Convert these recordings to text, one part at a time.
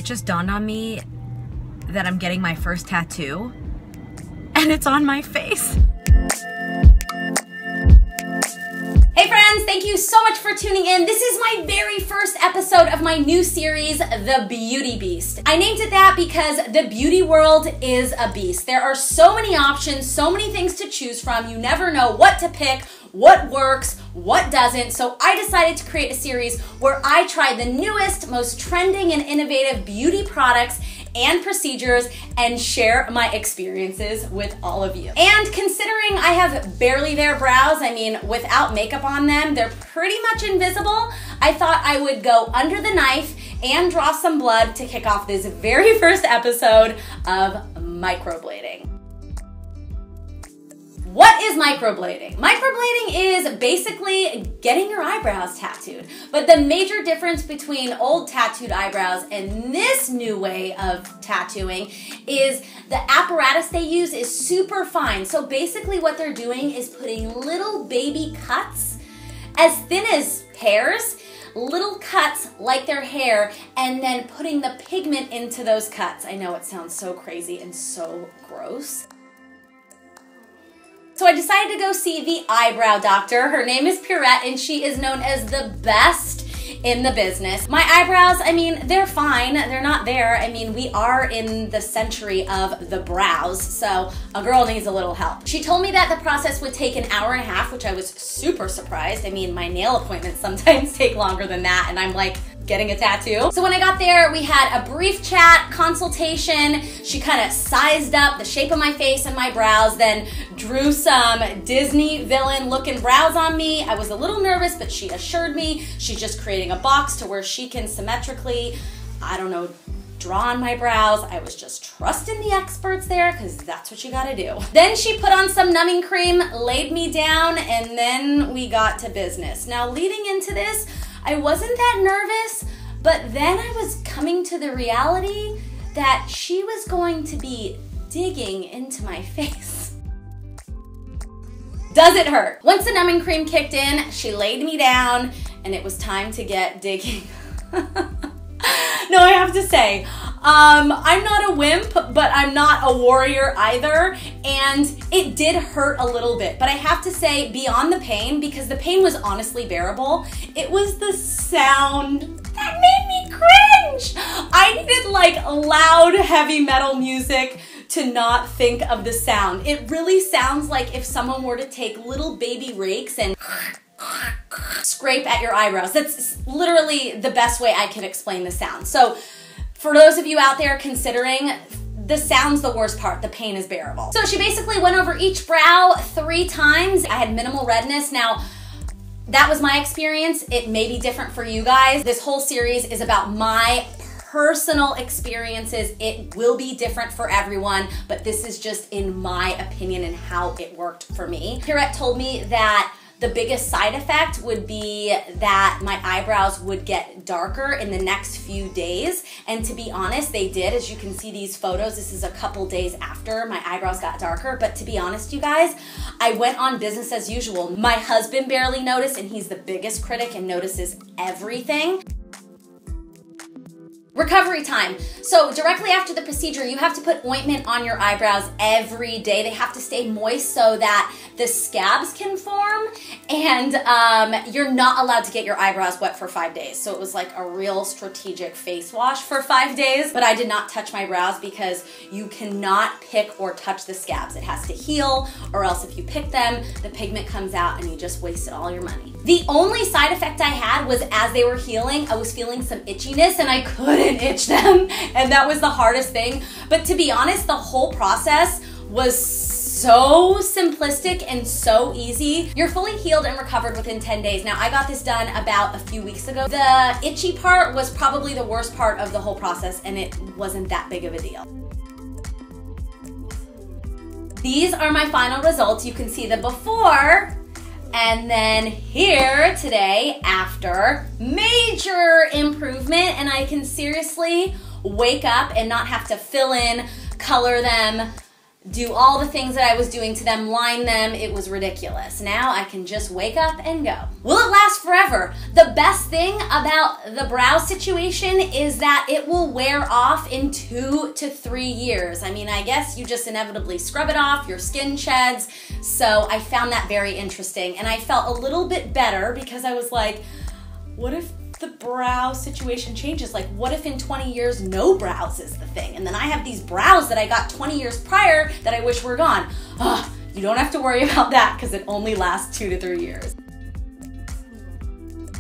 just dawned on me that I'm getting my first tattoo, and it's on my face. Hey friends, thank you so much for tuning in. This is my very first episode of my new series, The Beauty Beast. I named it that because the beauty world is a beast. There are so many options, so many things to choose from. You never know what to pick, what works, what doesn't. So I decided to create a series where I try the newest, most trending and innovative beauty products and procedures and share my experiences with all of you. And considering I have barely there brows, I mean, without makeup on them, they're pretty much invisible, I thought I would go under the knife and draw some blood to kick off this very first episode of microblading. What is microblading? Microblading is basically getting your eyebrows tattooed. But the major difference between old tattooed eyebrows and this new way of tattooing is the apparatus they use is super fine. So basically what they're doing is putting little baby cuts, as thin as hairs, little cuts like their hair, and then putting the pigment into those cuts. I know it sounds so crazy and so gross. So I decided to go see the eyebrow doctor. Her name is Pierrette, and she is known as the best in the business. My eyebrows, I mean, they're fine. They're not there. I mean, we are in the century of the brows, so a girl needs a little help. She told me that the process would take an hour and a half, which I was super surprised. I mean, my nail appointments sometimes take longer than that, and I'm like, getting a tattoo. So when I got there, we had a brief chat, consultation. She kind of sized up the shape of my face and my brows, then drew some Disney villain looking brows on me. I was a little nervous, but she assured me she's just creating a box to where she can symmetrically, I don't know, draw on my brows. I was just trusting the experts there because that's what you gotta do. Then she put on some numbing cream, laid me down, and then we got to business. Now leading into this, I wasn't that nervous, but then I was coming to the reality that she was going to be digging into my face. Does it hurt? Once the numbing cream kicked in, she laid me down and it was time to get digging. No, I have to say, I'm not a wimp, but I'm not a warrior either, and it did hurt a little bit. But I have to say, beyond the pain, because the pain was honestly bearable, it was the sound that made me cringe. I needed like loud, heavy metal music to not think of the sound. It really sounds like if someone were to take little baby rakes and scrape at your eyebrows. That's literally the best way I can explain the sound. So for those of you out there considering, the sound's the worst part, the pain is bearable. So she basically went over each brow 3 times. I had minimal redness. Now, that was my experience. It may be different for you guys. This whole series is about my personal experiences. It will be different for everyone, but this is just in my opinion and how it worked for me. Pierrette told me that the biggest side effect would be that my eyebrows would get darker in the next few days. And to be honest, they did. As you can see these photos, this is a couple days after my eyebrows got darker. But to be honest, you guys, I went on business as usual. My husband barely noticed, and he's the biggest critic and notices everything. Recovery time. So directly after the procedure, you have to put ointment on your eyebrows every day. They have to stay moist so that the scabs can form, and you're not allowed to get your eyebrows wet for 5 days. So it was like a real strategic face wash for 5 days, but I did not touch my brows because you cannot pick or touch the scabs. It has to heal, or else if you pick them, the pigment comes out and you just wasted all your money. The only side effect I had was as they were healing, I was feeling some itchiness and I couldn't itch them, and that was the hardest thing. But to be honest, the whole process was so simplistic and so easy. You're fully healed and recovered within 10 days. Now, I got this done about a few weeks ago. The itchy part was probably the worst part of the whole process, and it wasn't that big of a deal. These are my final results. You can see the before, and then here today after. Major improvement, and I can seriously wake up and not have to fill in, color them, do all the things that I was doing to them, line them. It was ridiculous. Now I can just wake up and go. Will it last forever? The best thing about the brow situation is that it will wear off in 2 to 3 years. I mean, I guess you just inevitably scrub it off, your skin sheds. So I found that very interesting, and I felt a little bit better because I was like, what if the brow situation changes? Like, what if in 20 years no brows is the thing? And then I have these brows that I got 20 years prior that I wish were gone. Ugh, you don't have to worry about that because it only lasts 2 to 3 years.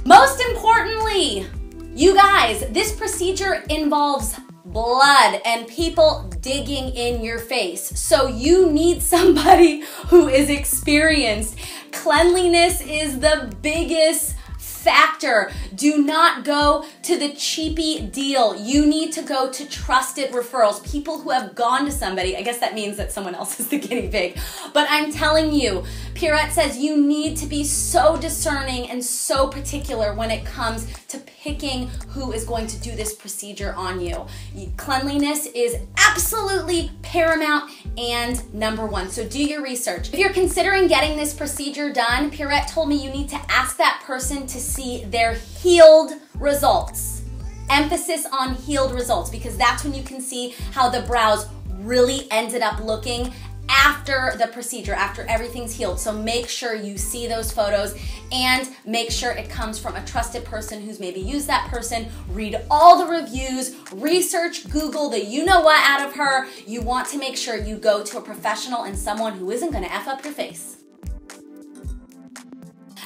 Most importantly, you guys, this procedure involves blood and people digging in your face. So you need somebody who is experienced. Cleanliness is the biggest factor. Do not go to the cheapy deal. You need to go to trusted referrals, people who have gone to somebody. I guess that means that someone else is the guinea pig. But I'm telling you, Pierrette says you need to be so discerning and so particular when it comes to picking who is going to do this procedure on you. Cleanliness is absolutely paramount and #1. So do your research. If you're considering getting this procedure done, Pierrette told me you need to ask that person to see their healed results. Emphasis on healed results, because that's when you can see how the brows really ended up looking after the procedure, after everything's healed. So make sure you see those photos and make sure it comes from a trusted person who's maybe used that person. Read all the reviews, research, Google the you-know-what out of her. You want to make sure you go to a professional and someone who isn't gonna F up your face.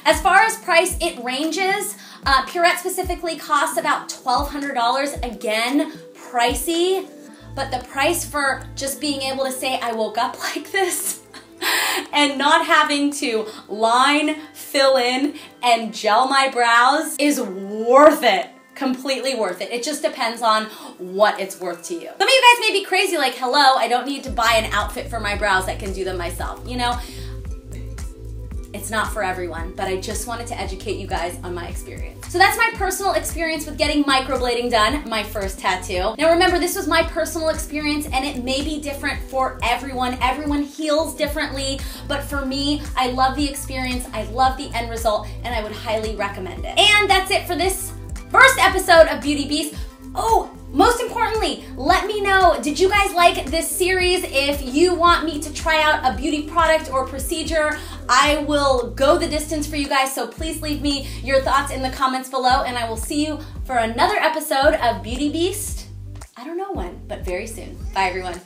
As far as price, it ranges. Pierrette specifically costs about $1,200. Again, pricey, but the price for just being able to say I woke up like this and not having to line, fill in, and gel my brows is worth it. Completely worth it. It just depends on what it's worth to you. Some of you guys may be crazy, like, hello, I don't need to buy an outfit for my brows, I can do them myself. You know, it's not for everyone, but I just wanted to educate you guys on my experience. So that's my personal experience with getting microblading done, my first tattoo. Now remember, this was my personal experience and it may be different for everyone. Everyone heals differently, but for me, I love the experience, I love the end result, and I would highly recommend it. And that's it for this first episode of Beauty Beast. Oh, most importantly, let me know, did you guys like this series? If you want me to try out a beauty product or procedure, I will go the distance for you guys, so please leave me your thoughts in the comments below, and I will see you for another episode of Beauty Beast. I don't know when, but very soon. Bye, everyone.